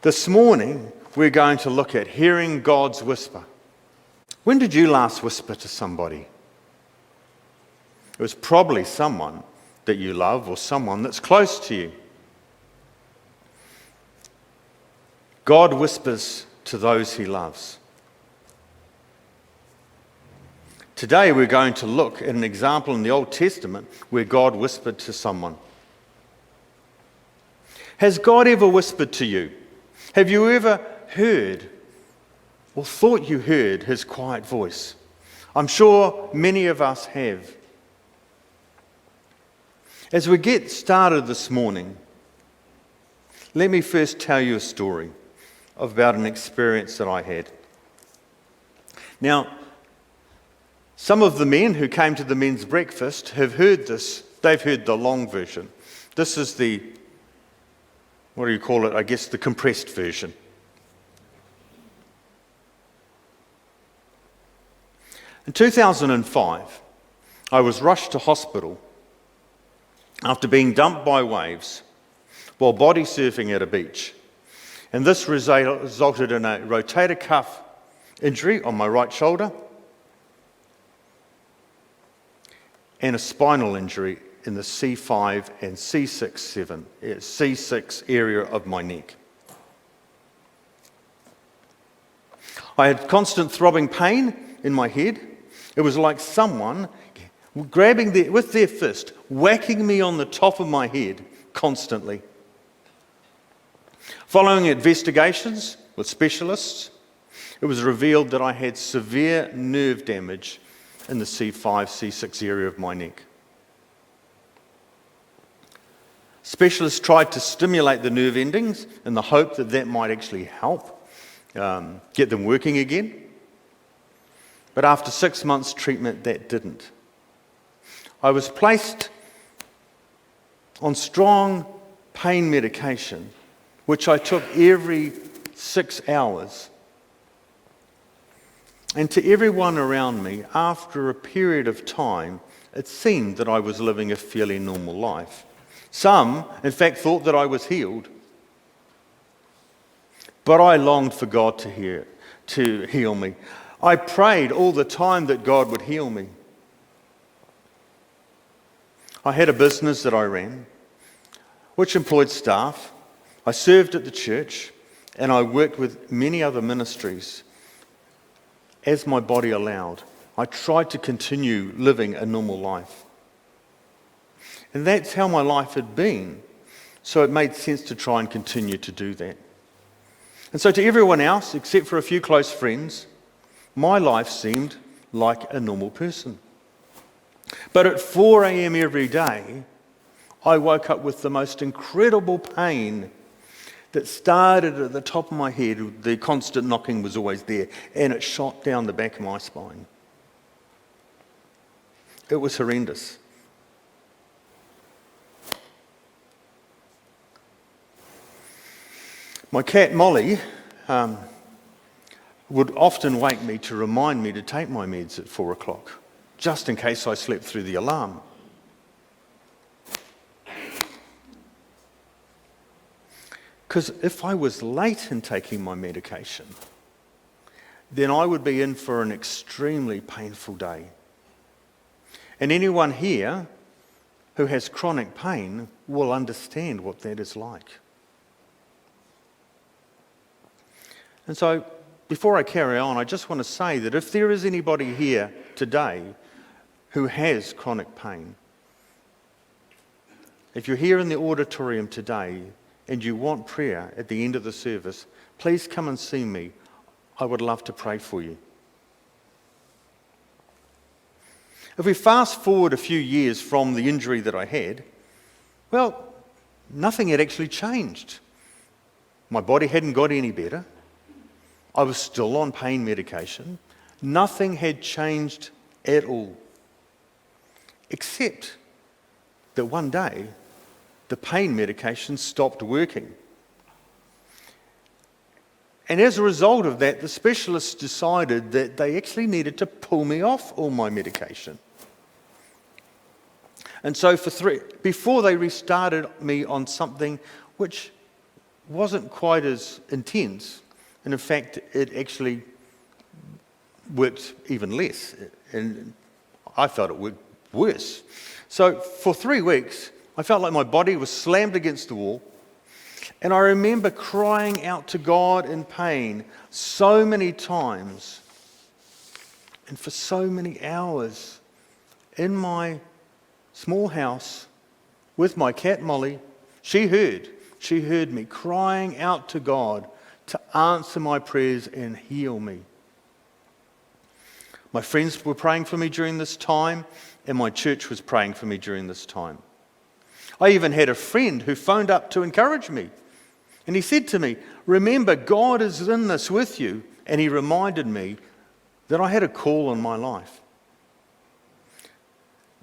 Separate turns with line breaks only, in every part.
This morning, we're going to look at hearing God's whisper. When did you last whisper to somebody? It was probably someone that you love or someone that's close to you. God whispers to those he loves. Today we're going to look at an example in the Old Testament where God whispered to someone. Has God ever whispered to you? Have you ever heard or thought you heard his quiet voice? I'm sure many of us have. As we get started this morning, let me first tell you a story about an experience that I had. Now, some of the men who came to the men's breakfast have heard this. They've heard the long version. This is the, what do you call it? I guess the compressed version. In 2005, I was rushed to hospital after being dumped by waves while body surfing at a beach. And this resulted in a rotator cuff injury on my right shoulder and a spinal injury in the C5 and C6 area of my neck. I had constant throbbing pain in my head. It was like someone grabbing with their fist, whacking me on the top of my head constantly. Following investigations with specialists, it was revealed that I had severe nerve damage in the C5, C6 area of my neck. Specialists tried to stimulate the nerve endings in the hope that that might actually help get them working again. But after 6 months treatment, that didn't. I was placed on strong pain medication, which I took every 6 hours. And to everyone around me, after a period of time, it seemed that I was living a fairly normal life. Some, in fact, thought that I was healed. But I longed for God to heal me. I prayed all the time that God would heal me. I had a business that I ran, which employed staff. I served at the church, and I worked with many other ministries as my body allowed. I tried to continue living a normal life. And that's how my life had been. So it made sense to try and continue to do that. And so to everyone else, except for a few close friends, my life seemed like a normal person. But at 4 a.m. every day, I woke up with the most incredible pain that started at the top of my head. The constant knocking was always there, and it shot down the back of my spine. It was horrendous. My cat Molly would often wake me to remind me to take my meds at 4 o'clock, just in case I slept through the alarm. Because if I was late in taking my medication, then I would be in for an extremely painful day. And anyone here who has chronic pain will understand what that is like. And so, before I carry on, I just want to say that if there is anybody here today who has chronic pain, if you're here in the auditorium today and you want prayer at the end of the service, please come and see me. I would love to pray for you. If we fast forward a few years from the injury that I had, well, nothing had actually changed. My body hadn't got any better. I was still on pain medication. Nothing had changed at all. Except that one day, the pain medication stopped working. And as a result of that, the specialists decided that they actually needed to pull me off all my medication. And so before they restarted me on something which wasn't quite as intense. And in fact, it actually worked even less. And I felt it worked worse. So for 3 weeks, I felt like my body was slammed against the wall. And I remember crying out to God in pain so many times and for so many hours in my small house with my cat Molly. She heard me crying out to God to answer my prayers and heal me. My friends were praying for me during this time, and my church was praying for me during this time. I even had a friend who phoned up to encourage me. And he said to me, "Remember, God is in this with you." And he reminded me that I had a call in my life.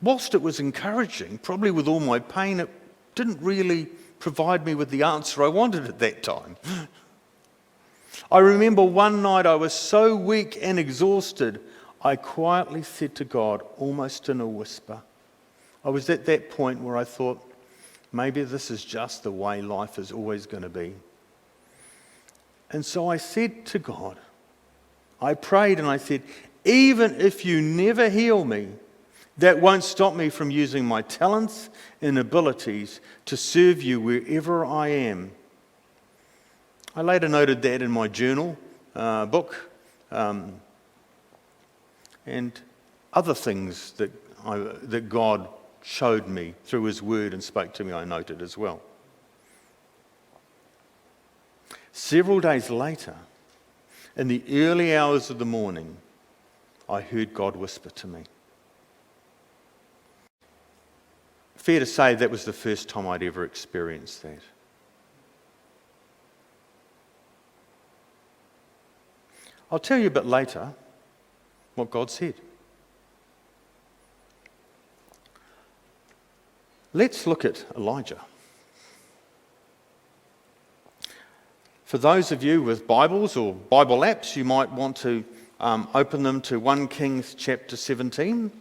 Whilst it was encouraging, probably with all my pain, it didn't really provide me with the answer I wanted at that time. I remember one night I was so weak and exhausted, I quietly said to God, almost in a whisper. I was at that point where I thought, maybe this is just the way life is always going to be. And so I said to God, I prayed and I said, even if you never heal me, that won't stop me from using my talents and abilities to serve you wherever I am. I later noted that in my journal book and other things that God showed me through his word and spoke to me, I noted as well. Several days later, in the early hours of the morning, I heard God whisper to me. Fair to say that was the first time I'd ever experienced that. I'll tell you a bit later what God said. Let's look at Elijah. For those of you with Bibles or Bible apps, you might want to open them to 1 Kings chapter 17.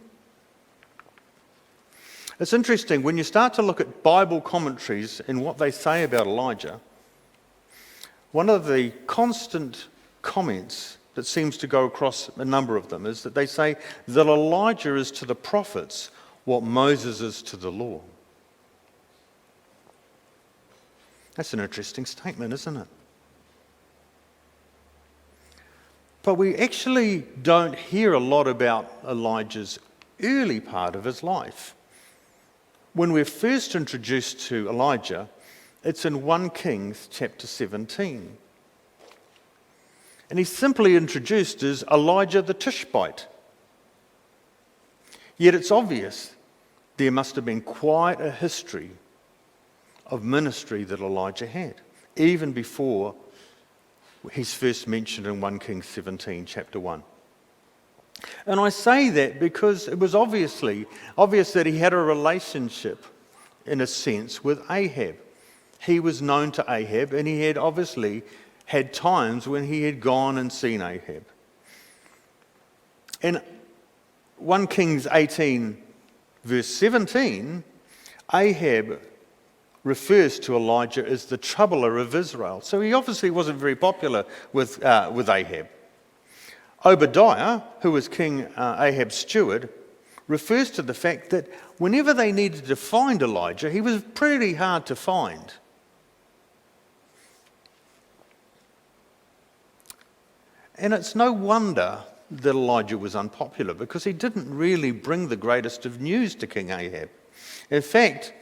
It's interesting, when you start to look at Bible commentaries and what they say about Elijah, one of the constant comments that seems to go across a number of them is that they say that Elijah is to the prophets what Moses is to the law. That's an interesting statement, isn't it? But we actually don't hear a lot about Elijah's early part of his life. When we're first introduced to Elijah, it's in 1 Kings chapter 17. And he's simply introduced as Elijah the Tishbite. Yet it's obvious there must have been quite a history of ministry that Elijah had, even before he's first mentioned in 1 Kings 17, chapter 1. And I say that because it was obvious that he had a relationship, in a sense, with Ahab. He was known to Ahab, and he had obviously had times when he had gone and seen Ahab. In 1 Kings 18, verse 17, Ahab refers to Elijah as the troubler of Israel. So he obviously wasn't very popular with Ahab. Obadiah, who was King Ahab's steward, refers to the fact that whenever they needed to find Elijah, he was pretty hard to find. And it's no wonder that Elijah was unpopular, because he didn't really bring the greatest of news to King Ahab. In fact,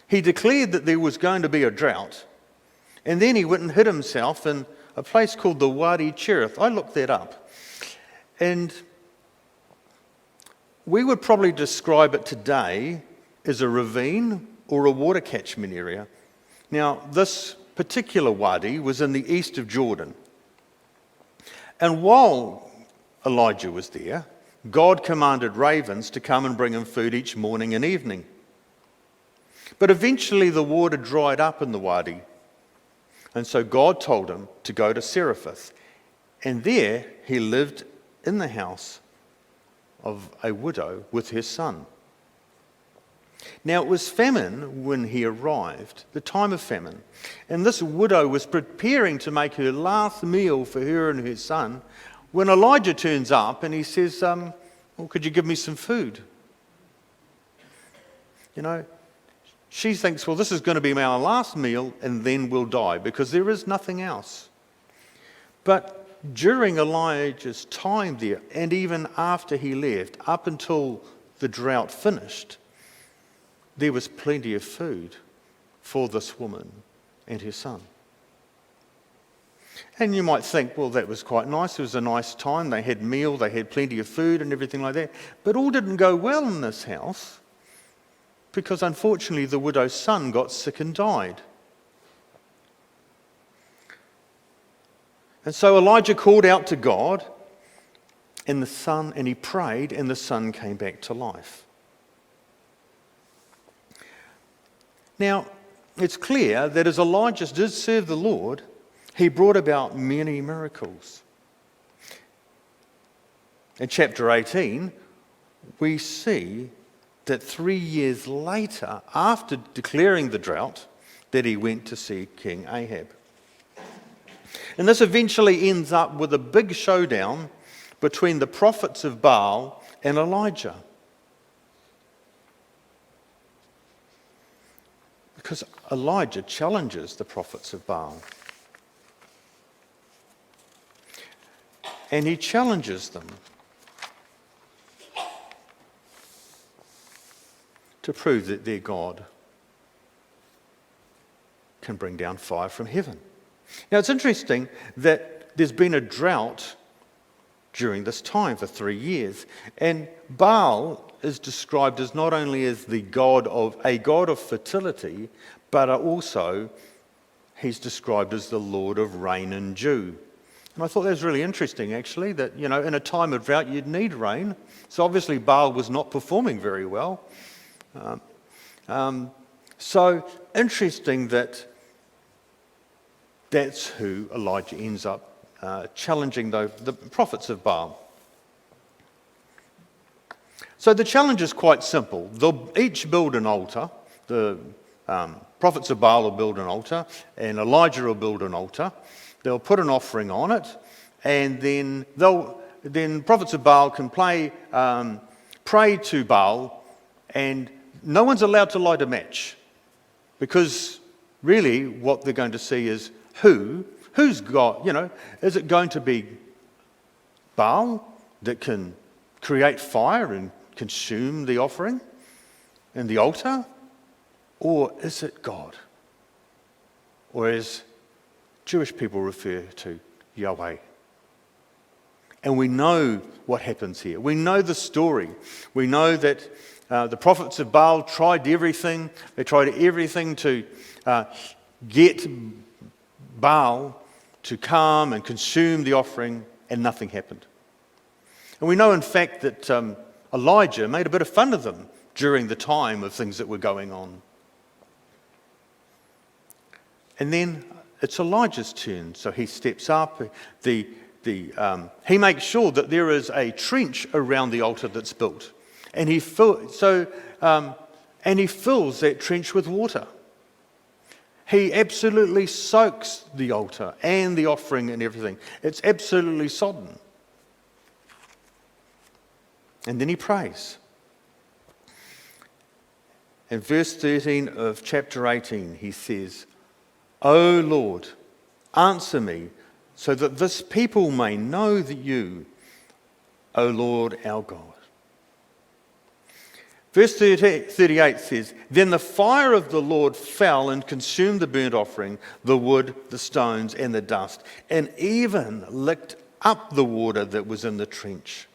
he declared that there was going to be a drought, and then he went and hid himself in a place called the Wadi Cherith. I looked that up. And we would probably describe it today as a ravine or a water catchment area. Now, this particular wadi was in the east of Jordan. And while Elijah was there, God commanded ravens to come and bring him food each morning and evening. But eventually the water dried up in the wadi. And so God told him to go to Seraphoth. And there he lived in the house of a widow with her son. Now it was famine when he arrived, the time of famine. And this widow was preparing to make her last meal for her and her son when Elijah turns up and he says, well, could you give me some food? You know, she thinks, well, this is going to be our last meal and then we'll die because there is nothing else. But during Elijah's time there, and even after he left, up until the drought finished, there was plenty of food for this woman and her son. And you might think, well, that was quite nice. It was a nice time. They had meal, they had plenty of food and everything like that. But all didn't go well in this house because unfortunately the widow's son got sick and died. And so Elijah called out to God and he prayed and the son came back to life. Now, it's clear that as Elijah did serve the Lord, he brought about many miracles. In chapter 18, we see that 3 years later, after declaring the drought, that he went to see King Ahab. And this eventually ends up with a big showdown between the prophets of Baal and Elijah. Because Elijah challenges the prophets of Baal. And he challenges them to prove that their God can bring down fire from heaven. Now it's interesting that there's been a drought during this time for 3 years. And Baal is described as not only as a god of fertility, but also he's described as the Lord of rain and dew. And I thought that was really interesting, actually, that, you know, in a time of drought, you'd need rain. So obviously Baal was not performing very well. So interesting that that's who Elijah ends up challenging the prophets of Baal. So the challenge is quite simple. They'll each build an altar. The prophets of Baal will build an altar, and Elijah will build an altar. They'll put an offering on it, and then prophets of Baal can pray to Baal, and no one's allowed to light a match, because really what they're going to see is who's got, is it going to be Baal that can create fire and consume the offering and the altar? Or is it God? Or as Jewish people refer to Yahweh? And we know what happens here. We know the story. We know that the prophets of Baal tried everything. They tried everything to get Baal to come and consume the offering, and nothing happened. And we know, in fact, that Elijah made a bit of fun of them during the time of things that were going on. And then it's Elijah's turn, so he steps up. He makes sure that there is a trench around the altar that's built, and he fills that trench with water. He absolutely soaks the altar and the offering and everything. It's absolutely sodden. And then he prays. In verse 13 of chapter 18, he says, "O Lord, answer me, so that this people may know that you, O Lord our God." Verse 38 says, "Then the fire of the Lord fell and consumed the burnt offering, the wood, the stones, and the dust, and even licked up the water that was in the trench.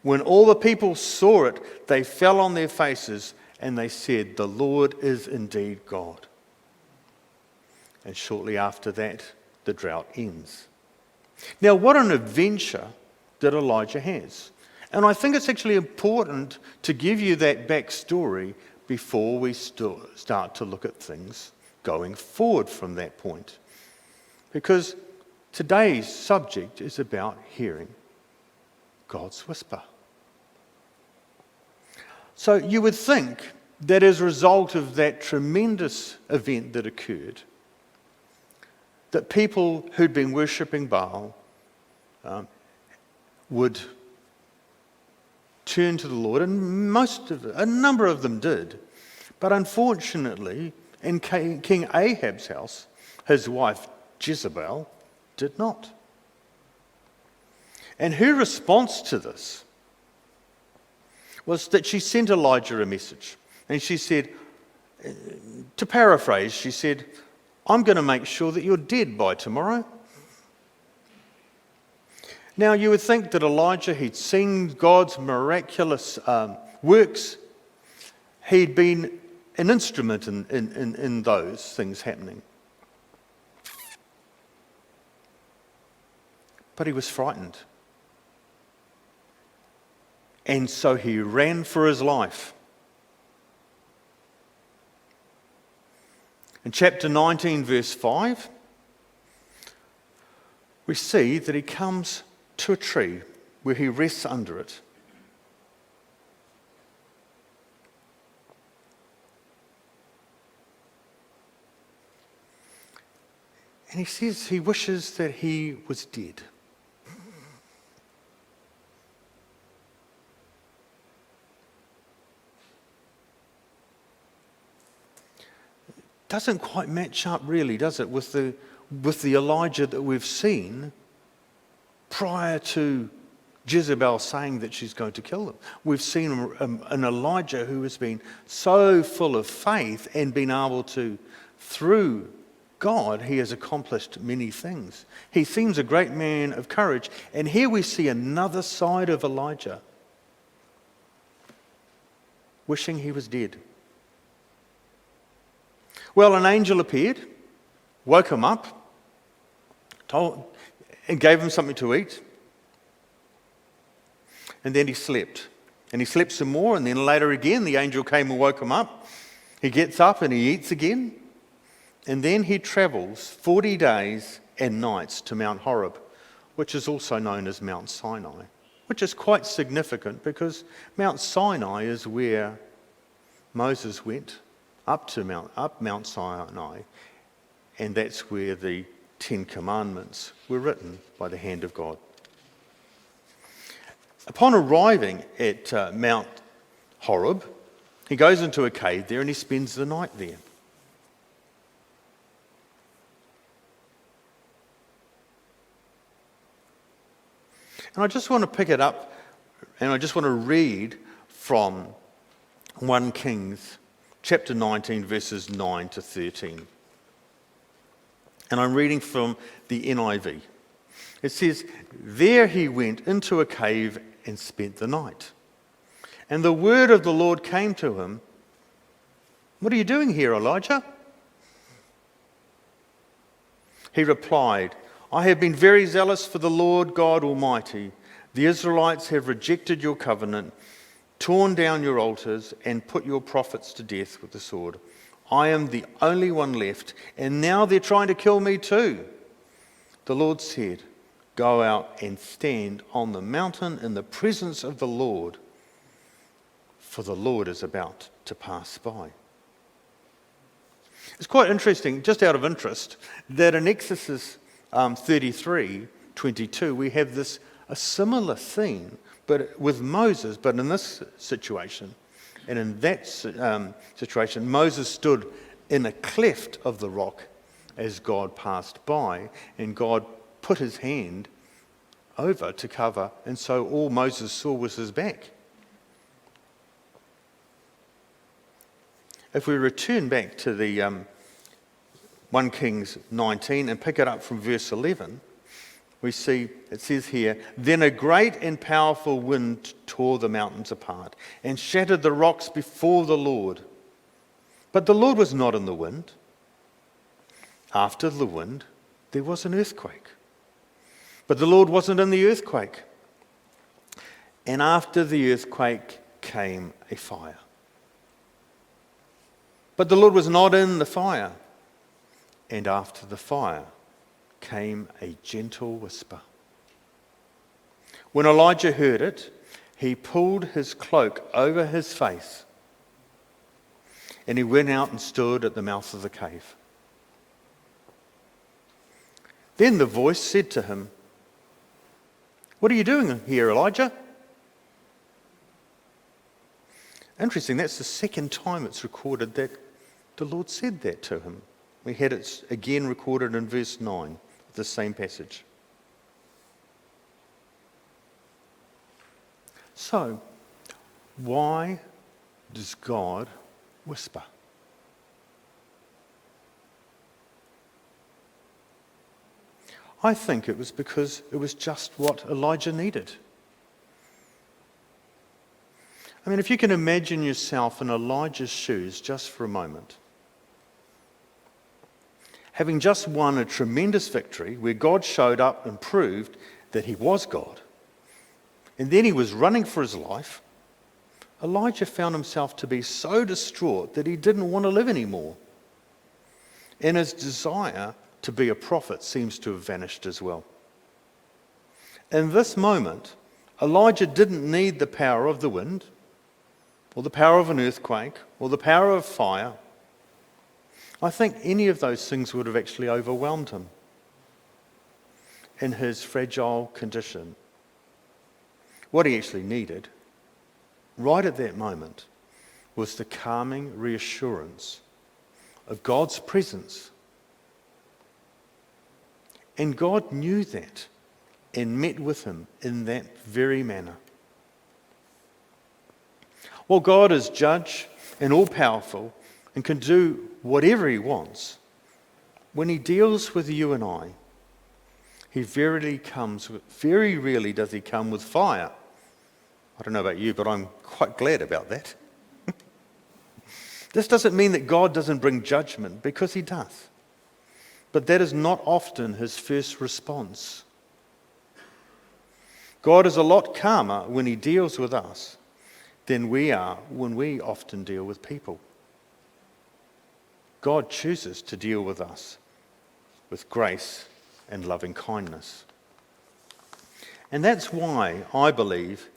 When all the people saw it, they fell on their faces, and they said, 'The Lord is indeed God.'" And shortly after that, the drought ends. Now, what an adventure that Elijah has. And I think it's actually important to give you that backstory before we start to look at things going forward from that point. Because today's subject is about hearing God's whisper. So you would think that as a result of that tremendous event that occurred, that people who'd been worshipping Baal would turn to the Lord, and a number of them did. But unfortunately, in King Ahab's house, his wife Jezebel did not. And her response to this was that she sent Elijah a message. And she said, to paraphrase, she said, "I'm going to make sure that you're dead by tomorrow." Now, you would think that Elijah, he'd seen God's miraculous works. He'd been an instrument in those things happening. But he was frightened. And so he ran for his life. In chapter 19, verse 5, we see that he comes to a tree where he rests under it. And he says he wishes that he was dead. Doesn't quite match up really, does it, with the Elijah that we've seen prior to Jezebel saying that she's going to kill them. We've seen an Elijah who has been so full of faith and been able to, through God, he has accomplished many things. He seems a great man of courage. And here we see another side of Elijah, wishing he was dead. Well, an angel appeared, woke him up, and gave him something to eat. And then he slept. And he slept some more, and then later again the angel came and woke him up. He gets up and he eats again. And then he travels 40 days and nights to Mount Horeb, which is also known as Mount Sinai, which is quite significant because Mount Sinai is where Moses went up Mount Sinai, and that's where the 10 Commandments were written by the hand of God. Upon arriving at Mount Horeb, he goes into a cave there and he spends the night there. And I just want to pick it up and I just want to read from 1 Kings chapter 19, verses 9 to 13. And I'm reading from the NIV. It says, "There he went into a cave and spent the night. And the word of the Lord came to him, 'What are you doing here, Elijah?' He replied, 'I have been very zealous for the Lord God Almighty. The Israelites have rejected your covenant, torn down your altars, and put your prophets to death with the sword. I am the only one left, and now they're trying to kill me too.' The Lord said, 'Go out and stand on the mountain in the presence of the Lord, for the Lord is about to pass by.'" It's quite interesting, just out of interest, that in Exodus 33:22 we have a similar theme, but with Moses, but in this situation. And in that situation, Moses stood in a cleft of the rock as God passed by, and God put his hand over to cover, and so all Moses saw was his back. If we return back to the 1 Kings 19 and pick it up from verse 11, we see, it says here, "Then a great and powerful wind tore the mountains apart and shattered the rocks before the Lord. But the Lord was not in the wind. After the wind, there was an earthquake. But the Lord wasn't in the earthquake. And after the earthquake came a fire. But the Lord was not in the fire. And after the fire came a gentle whisper. When Elijah heard it, he pulled his cloak over his face and he went out and stood at the mouth of the cave. Then the voice said to him, "What are you doing here, Elijah?" Interesting, that's the second time it's recorded that the Lord said that to him. We had it again recorded in verse 9 of the same passage. So, why does God whisper? I think it was because it was just what Elijah needed. I mean, if you can imagine yourself in Elijah's shoes just for a moment, having just won a tremendous victory where God showed up and proved that he was God, and then he was running for his life, Elijah found himself to be so distraught that he didn't want to live anymore. And his desire to be a prophet seems to have vanished as well. In this moment, Elijah didn't need the power of the wind, or the power of an earthquake, or the power of fire. I think any of those things would have actually overwhelmed him in his fragile condition. What he actually needed, right at that moment, was the calming reassurance of God's presence. And God knew that and met with him in that very manner. While God is judge and all-powerful and can do whatever he wants, when he deals with you and I, he very rarely does he come with fire. I don't know about you, but I'm quite glad about that. This doesn't mean that God doesn't bring judgment, because he does. But that is not often his first response. God is a lot calmer when he deals with us than we are when we often deal with people. God chooses to deal with us with grace and loving kindness. And that's why I believe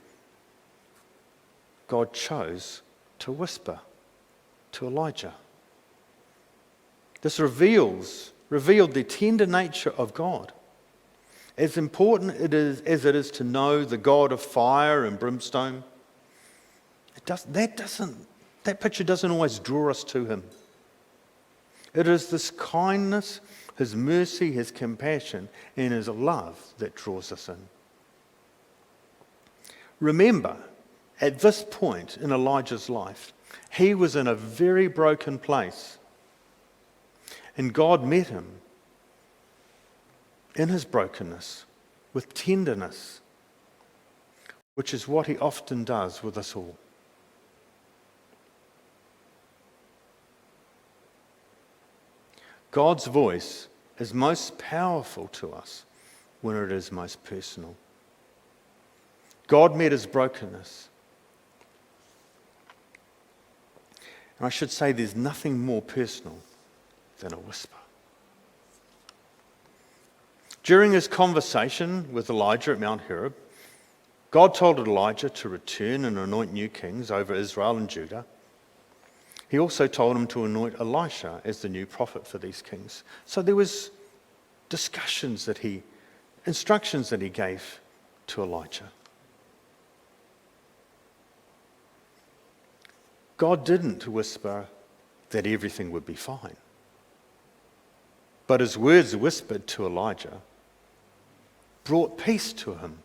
God chose to whisper to Elijah. This revealed the tender nature of God. As important as it is to know the God of fire and brimstone, that picture doesn't always draw us to him. It is this kindness, his mercy, his compassion, and his love that draws us in. Remember, at this point in Elijah's life, he was in a very broken place. And God met him in his brokenness with tenderness, which is what he often does with us all. God's voice is most powerful to us when it is most personal. God met his brokenness. And I should say there's nothing more personal than a whisper. During his conversation with Elijah at Mount Horeb, God told Elijah to return and anoint new kings over Israel and Judah. He also told him to anoint Elisha as the new prophet for these kings. So there was instructions that he gave to Elijah. God didn't whisper that everything would be fine. But his words whispered to Elijah brought peace to him.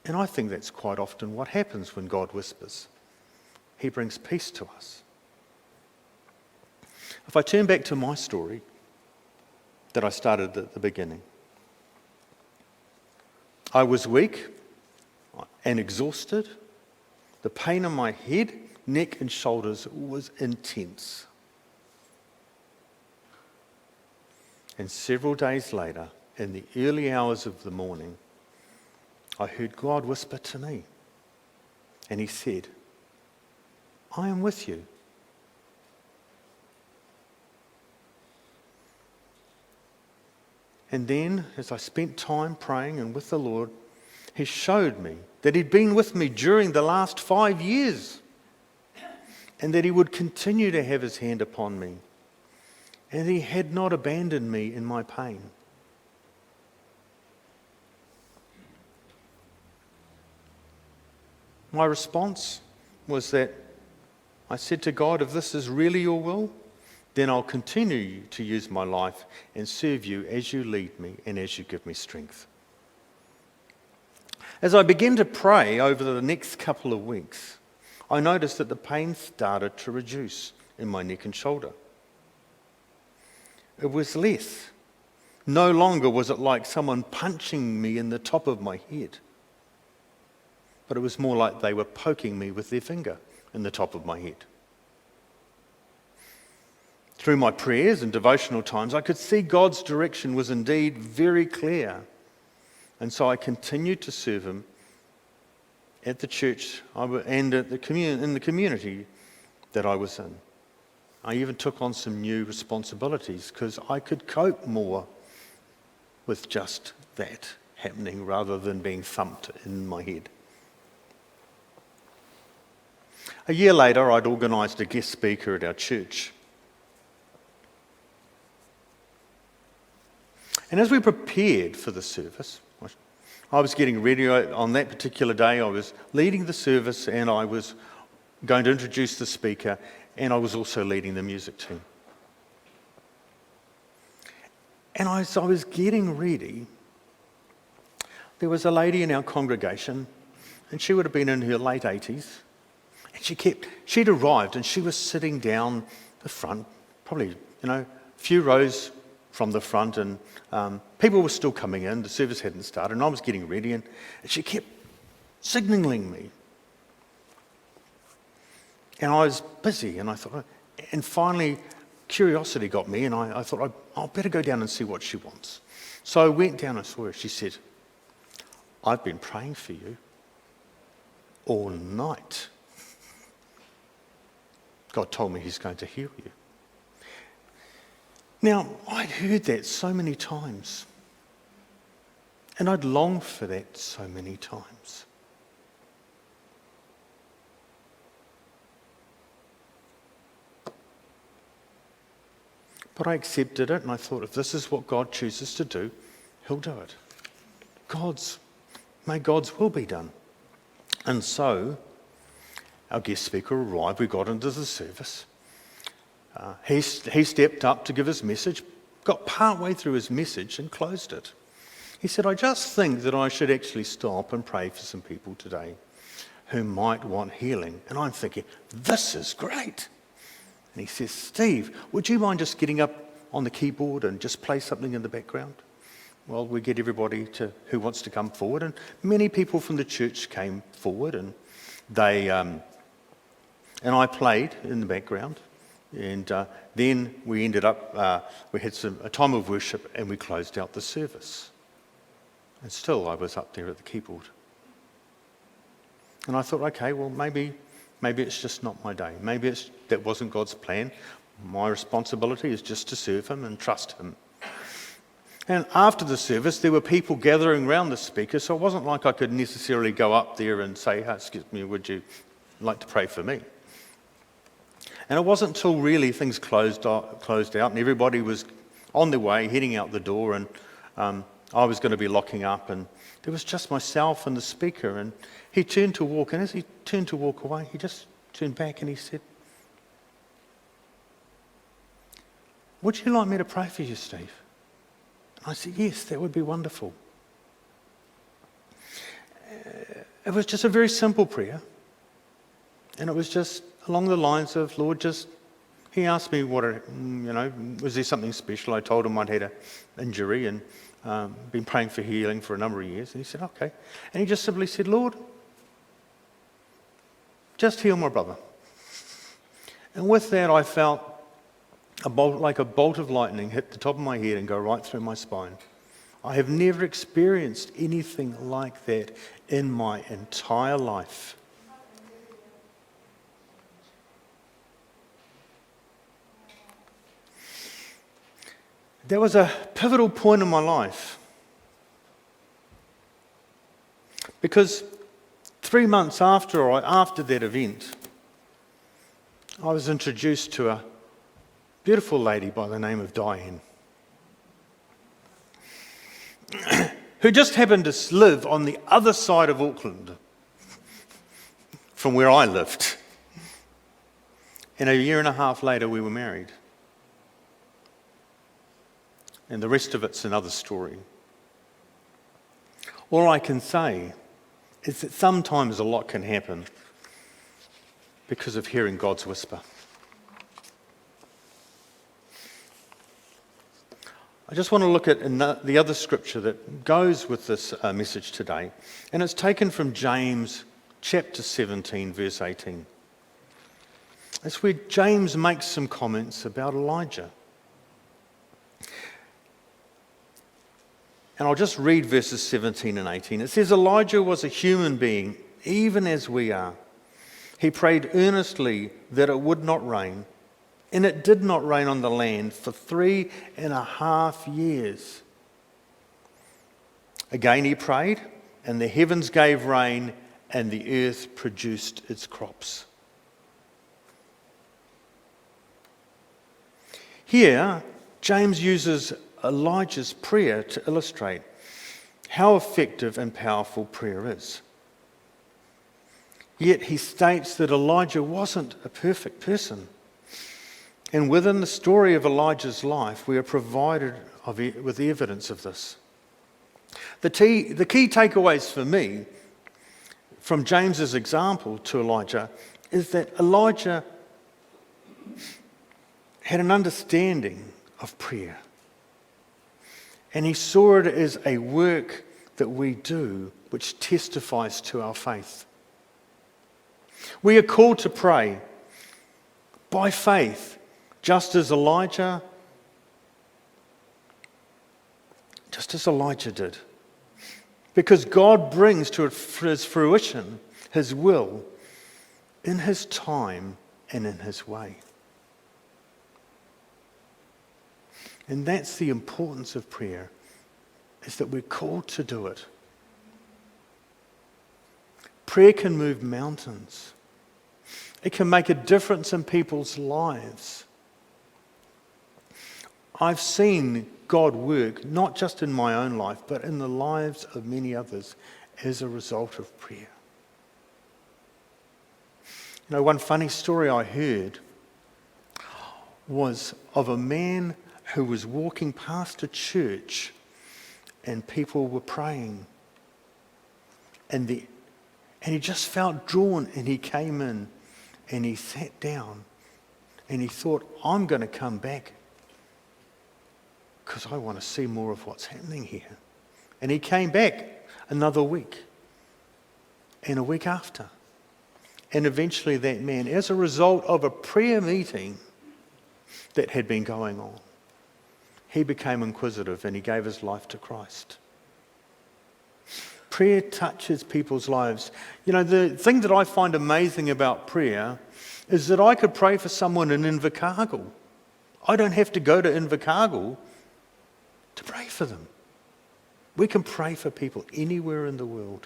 And I think that's quite often what happens when God whispers. He brings peace to us. If I turn back to my story that I started at the beginning, I was weak and exhausted. The pain in my head, neck and shoulders was intense. And several days later, in the early hours of the morning, I heard God whisper to me. And he said, "I am with you." And then, as I spent time praying and with the Lord, he showed me that he'd been with me during the last 5 years. and that he would continue to have his hand upon me, and he had not abandoned me in my pain. My response was that I said to God, if this is really your will, then I'll continue to use my life and serve you as you lead me and as you give me strength. As I began to pray over the next couple of weeks, I noticed that the pain started to reduce in my neck and shoulder. It was less. No longer was it like someone punching me in the top of my head, but it was more like they were poking me with their finger in the top of my head. Through my prayers and devotional times, I could see God's direction was indeed very clear. And so I continued to serve him at the church and at in the community that I was in. I even took on some new responsibilities because I could cope more with just that happening rather than being thumped in my head. A year later, I'd organised a guest speaker at our church. And as we prepared for the service, I was getting ready on that particular day. I was leading the service and I was going to introduce the speaker, and I was also leading the music team. And as I was getting ready, there was a lady in our congregation, and she would have been in her late 80s, and she'd arrived and she was sitting down the front, probably, a few rows from the front, and people were still coming in. The service hadn't started, and I was getting ready, and she kept signalling me. And I was busy, and I thought, and finally, curiosity got me, and I thought, I'll better go down and see what she wants. So I went down and saw her. She said, I've been praying for you all night. God told me he's going to heal you. Now, I'd heard that so many times, and I'd longed for that so many times. But I accepted it, and I thought, if this is what God chooses to do, he'll do it. May God's will be done. And so, our guest speaker arrived, we got into the service. He stepped up to give his message, got partway through his message and closed it. He said, I just think that I should actually stop and pray for some people today who might want healing. And I'm thinking, this is great. And he says, Steve, would you mind just getting up on the keyboard and just play something in the background? Well, we get everybody who wants to come forward, and many people from the church came forward, and I played in the background. And then we ended up, we had a time of worship, and we closed out the service. And still I was up there at the keyboard. And I thought, okay, well, maybe it's just not my day. Maybe that wasn't God's plan. My responsibility is just to serve him and trust him. And after the service, there were people gathering around the speaker, so it wasn't like I could necessarily go up there and say, hey, excuse me, would you like to pray for me? And it wasn't until really things closed out and everybody was on their way, heading out the door, and I was going to be locking up, and there was just myself and the speaker, and he turned to walk, and as he turned to walk away, he just turned back and he said, would you like me to pray for you, Steve? And I said, yes, that would be wonderful. It was just a very simple prayer, and it was just along the lines of, Lord, he asked me was there something special? I told him I'd had an injury and been praying for healing for a number of years. And he said, okay. And he just simply said, Lord, just heal my brother. And with that, I felt like a bolt of lightning hit the top of my head and go right through my spine. I have never experienced anything like that in my entire life. There was a pivotal point in my life, because 3 months after that event, I was introduced to a beautiful lady by the name of Diane, who just happened to live on the other side of Auckland from where I lived. And a year and a half later, we were married. And the rest of it's another story. All I can say is that sometimes a lot can happen because of hearing God's whisper. I just want to look at the other scripture that goes with this message today, and it's taken from James chapter 17, verse 18. It's where James makes some comments about Elijah. And I'll just read verses 17 and 18. It says, Elijah was a human being, even as we are. He prayed earnestly that it would not rain, and it did not rain on the land for 3.5 years. Again he prayed, and the heavens gave rain, and the earth produced its crops. Here, James uses Elijah's prayer to illustrate how effective and powerful prayer is. Yet he states that Elijah wasn't a perfect person. And within the story of Elijah's life, we are provided with evidence of this. The key takeaways for me from James's example to Elijah is that Elijah had an understanding of prayer. And he saw it as a work that we do which testifies to our faith. We are called to pray by faith, just as Elijah did. Because God brings to his fruition his will in his time and in his way. And that's the importance of prayer, is that we're called to do it. Prayer can move mountains. It can make a difference in people's lives. I've seen God work, not just in my own life, but in the lives of many others as a result of prayer. You know, one funny story I heard was of a man who was walking past a church and people were praying. And he just felt drawn, and he came in and he sat down and he thought, I'm going to come back because I want to see more of what's happening here. And he came back another week and a week after. And eventually that man, as a result of a prayer meeting that had been going on, he became inquisitive and he gave his life to Christ. Prayer touches people's lives. You know, the thing that I find amazing about prayer is that I could pray for someone in Invercargill. I don't have to go to Invercargill to pray for them. We can pray for people anywhere in the world.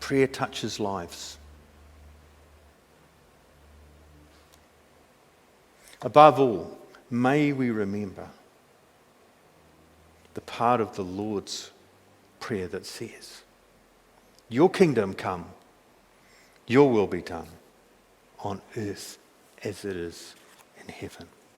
Prayer touches lives. Above all, may we remember the part of the Lord's prayer that says, your kingdom come, your will be done on earth as it is in heaven.